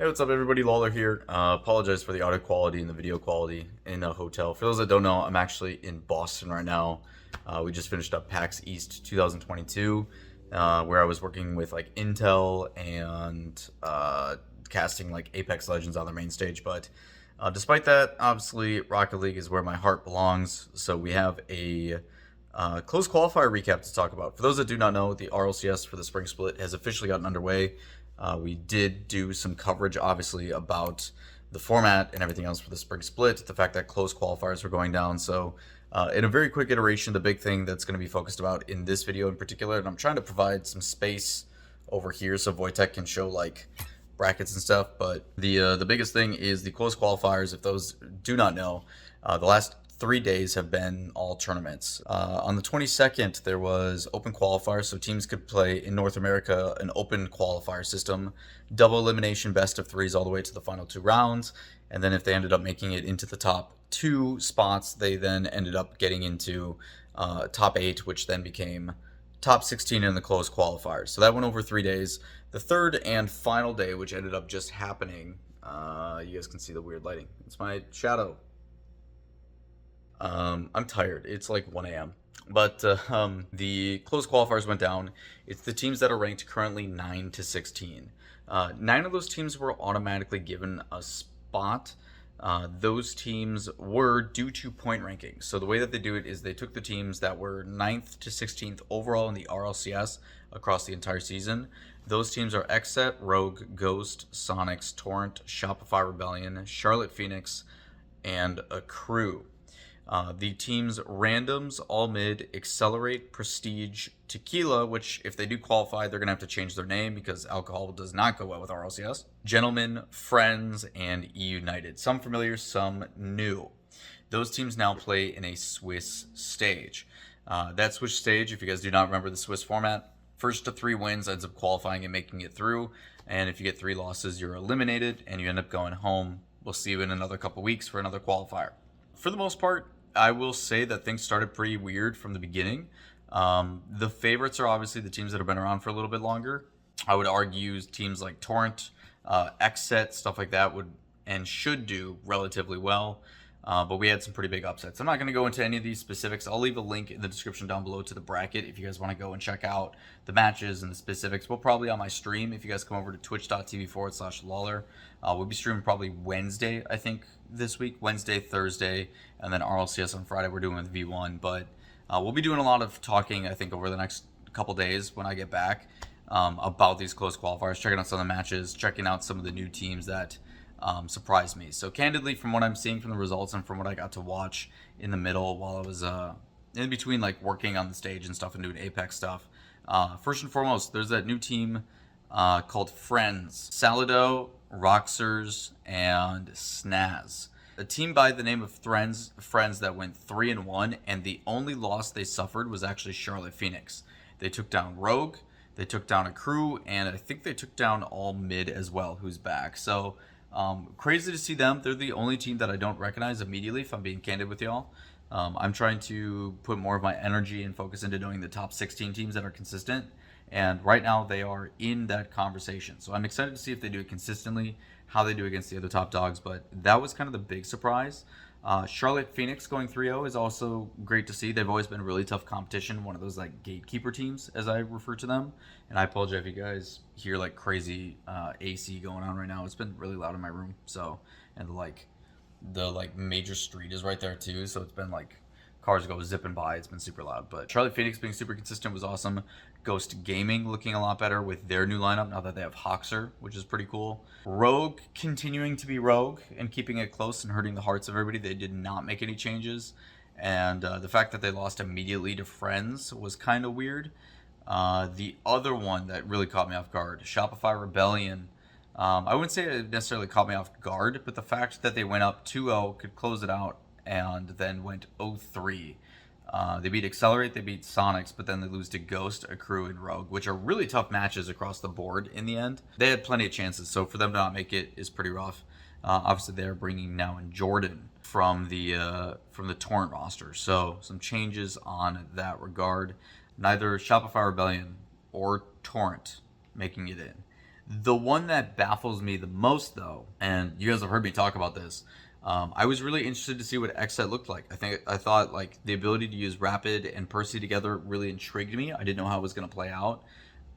Hey, what's up, everybody? Lawler here. Apologize for the audio quality and the video quality in the hotel. For those that don't know, I'm actually in Boston right now. We just finished up PAX East 2022, where I was working with like Intel and casting like Apex Legends on their main stage. But despite that, obviously Rocket League is where my heart belongs. So we have a close qualifier recap to talk about. For those that do not know, the RLCS for the spring split has officially gotten underway. We did do some coverage, obviously, about the format and everything else for the spring split, the fact that close qualifiers were going down. So, in a very quick iteration, the big thing that's going to be focused about in this video in particular, and I'm trying to provide some space over here so Wojtek can show like brackets and stuff. But the biggest thing is the close qualifiers. If those do not know, the last 3 days have been all tournaments. On the 22nd, there was open qualifiers, so teams could play in North America an open qualifier system, double elimination, best of threes all the way to the final 2 rounds. And then if they ended up making it into the top 2 spots, they then ended up getting into top 8, which then became top 16 in the closed qualifiers. So that went over 3 days. The third and final day, which ended up just happening, you guys can see the weird lighting. It's my shadow. I'm tired. It's like 1 a.m. But the close qualifiers went down. It's the teams that are ranked currently 9 to 16. 9 of those teams were automatically given a spot. Those teams were due to point rankings. So the way that they do it is they took the teams that were 9th to 16th overall in the RLCS across the entire season. Those teams are Xset, Rogue, Ghost, Sonics, Torrent, Shopify Rebellion, Charlotte Phoenix, and Accrue. The teams randoms, all mid, accelerate, prestige, tequila, which if they do qualify, they're going to have to change their name because alcohol does not go well with RLCS. Gentlemen, friends, and United. Some familiar, some new. Those teams now play in a Swiss stage. That Swiss stage, if you guys do not remember the Swiss format, first to 3 wins ends up qualifying and making it through. And if you get 3 losses, you're eliminated and you end up going home. We'll see you in another couple weeks for another qualifier. For the most part, I will say that things started pretty weird from the beginning. The favorites are obviously the teams that have been around for a little bit longer. I would argue teams like Torrent, Xset, stuff like that would and should do relatively well. But we had some pretty big upsets. I'm not going to go into any of these specifics. I'll leave a link in the description down below to the bracket if you guys want to go and check out the matches and the specifics. We'll probably on my stream, if you guys come over to twitch.tv/Lawler, we'll be streaming probably Wednesday, I think, this week. Wednesday, Thursday, and then RLCS on Friday. We're doing with V1. But we'll be doing a lot of talking, I think, over the next couple days when I get back about these close qualifiers, checking out some of the matches, checking out some of the new teams that surprised me. So candidly, from what I'm seeing from the results and from what I got to watch in the middle while I was in between like working on the stage and stuff and doing Apex stuff, first and foremost, there's that new team called Friends. Salado, Roxers, and Snaz. A team by the name of Friends that went 3-1, and the only loss they suffered was actually Charlotte Phoenix. They took down Rogue, they took down Accrue, and I think they took down all mid as well, who's back. So crazy to see them. They're the only team that I don't recognize immediately, if I'm being candid with y'all. I'm trying to put more of my energy and focus into doing the top 16 teams that are consistent. And right now they are in that conversation. So I'm excited to see if they do it consistently, how they do against the other top dogs. But that was kind of the big surprise. Charlotte Phoenix going 3-0 is also great to see. They've always been really tough competition, one of those like gatekeeper teams, as I refer to them. And I apologize if you guys hear like crazy AC going on right now. It's been really loud in my room. So, and the major street is right there too. So it's been like cars go zipping by. It's been super loud. But Charlotte Phoenix being super consistent was awesome. Ghost Gaming looking a lot better with their new lineup now that they have Hoxer, which is pretty cool. Rogue continuing to be Rogue and keeping it close and hurting the hearts of everybody. They did not make any changes. And the fact that they lost immediately to Friends was kind of weird. The other one that really caught me off guard, Shopify Rebellion. I wouldn't say it necessarily caught me off guard, but the fact that they went up 2-0, could close it out, and then went 0-3. They beat Accelerate, they beat Sonics, but then they lose to Ghost, Accrue, and Rogue, which are really tough matches across the board in the end. They had plenty of chances, so for them to not make it is pretty rough. Obviously, they're bringing now in Jordan from the Torrent roster, so some changes on that regard. Neither Shopify Rebellion or Torrent making it in. The one that baffles me the most, though, and you guys have heard me talk about this, I was really interested to see what XSET looked like. I thought like the ability to use Rapid and Percy together really intrigued me. I didn't know how it was going to play out,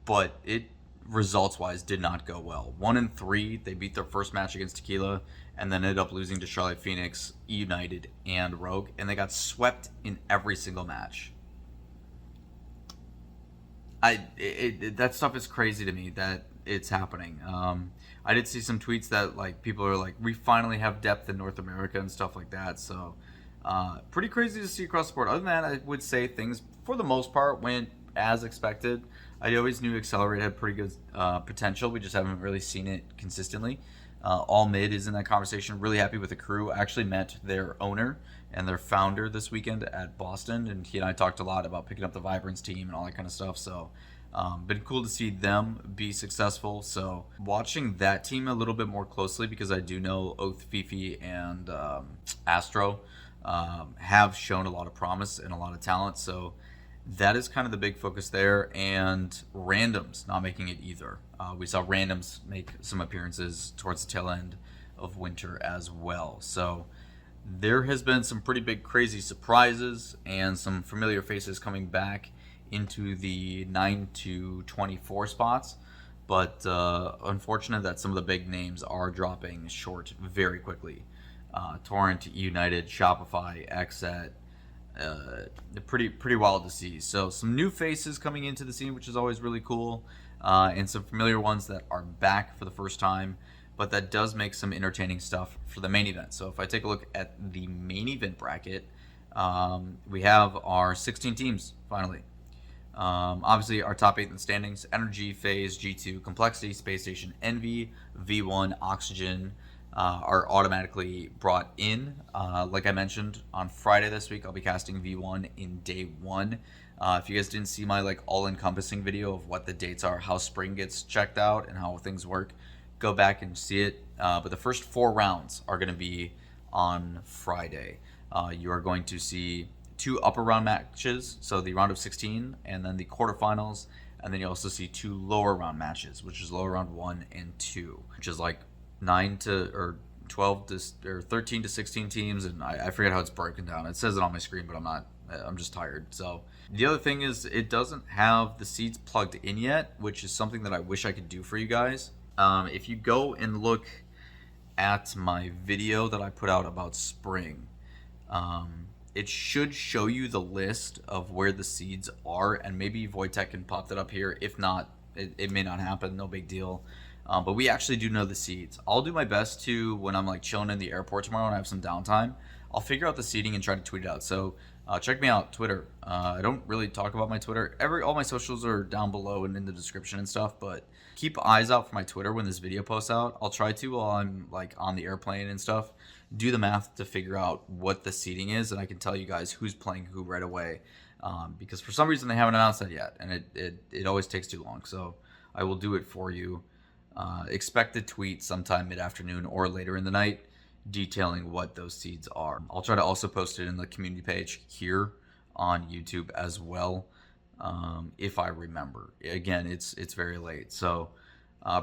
but it results wise did not go well. 1-3, they beat their first match against Tequila, and then ended up losing to Charlotte Phoenix, United, and Rogue, and they got swept in every single match. That stuff is crazy to me that it's happening. I did see some tweets that like people are like, we finally have depth in North America and stuff like that. So pretty crazy to see across the board. Other than that, I would say things for the most part went as expected. I always knew Accelerate had pretty good potential. We just haven't really seen it consistently. All Mid is in that conversation. Really happy with the crew. I actually met their owner and their founder this weekend at Boston, and he and I talked a lot about picking up the Vibrance team and all that kind of stuff. So been cool to see them be successful. So watching that team a little bit more closely, because I do know Oath, Fifi, and Astro have shown a lot of promise and a lot of talent. So that is kind of the big focus there. And Randoms not making it either. We saw Randoms make some appearances towards the tail end of winter as well. So there has been some pretty big crazy surprises and some familiar faces coming back into the 9 to 24 spots, but unfortunate that some of the big names are dropping short very quickly. Torrent, United, Shopify, XSET, pretty wild to see. So some new faces coming into the scene, which is always really cool, and some familiar ones that are back for the first time, but that does make some entertaining stuff for the main event. So if I take a look at the main event bracket, we have our 16 teams finally. Obviously, our top 8 in the standings: Energy, Phase, G2, Complexity, Space Station, Envy, V1, Oxygen are automatically brought in. Like I mentioned, on Friday this week, I'll be casting V1 in day 1. If you guys didn't see my like all-encompassing video of what the dates are, how spring gets checked out, and how things work, go back and see it. But the first 4 rounds are going to be on Friday. You are going to see 2 upper round matches, so the round of 16 and then the quarterfinals, and then you also see 2 lower round matches, which is lower round 1 and 2, which is like 9 to or 12 to or 13 to 16 teams, and I forget how it's broken down. It says it on my screen, but I'm just tired. So the other thing is it doesn't have the seeds plugged in yet, which is something that I wish I could do for you guys. If you go and look at my video that I put out about spring, it should show you the list of where the seeds are, and maybe Wojtek can pop that up here. If not, it may not happen, no big deal. But we actually do know the seeds. I'll do my best to, when I'm like chilling in the airport tomorrow and I have some downtime, I'll figure out the seeding and try to tweet it out. So check me out, Twitter. I don't really talk about my Twitter. All my socials are down below and in the description and stuff, but keep eyes out for my Twitter when this video posts out. I'll try to, while I'm like on the airplane and stuff, do the math to figure out what the seeding is, and I can tell you guys who's playing who right away, because for some reason they haven't announced that yet, and it always takes too long. So I will do it for you. Expect a tweet sometime mid-afternoon or later in the night detailing what those seeds are. I'll try to also post it in the community page here on YouTube as well, if I remember. Again, it's very late, so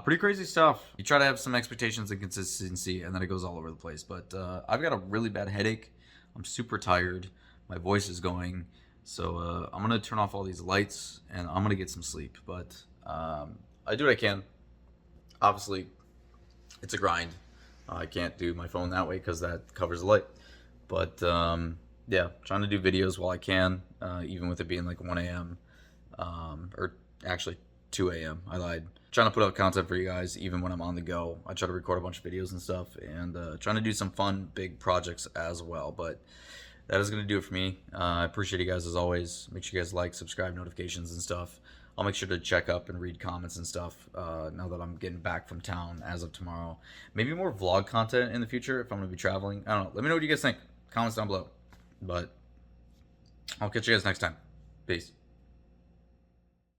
pretty crazy stuff. You try to have some expectations and consistency, and then it goes all over the place. But I've got a really bad headache. I'm super tired. My voice is going. So I'm going to turn off all these lights, and I'm going to get some sleep. But I do what I can. Obviously, it's a grind. I can't do my phone that way because that covers the light. But yeah, trying to do videos while I can, even with it being like 1 a.m. Or actually 2 a.m. I lied. Trying to put out content for you guys even when I'm on the go. I try to record a bunch of videos and stuff, and trying to do some fun big projects as well. But that is going to do it for me. I appreciate you guys as always. Make sure you guys like, subscribe, notifications and stuff. I'll make sure to check up and read comments and stuff now that I'm getting back from town as of tomorrow. Maybe more vlog content in the future if I'm going to be traveling. I don't know. Let me know what you guys think. Comments down below. But I'll catch you guys next time. Peace.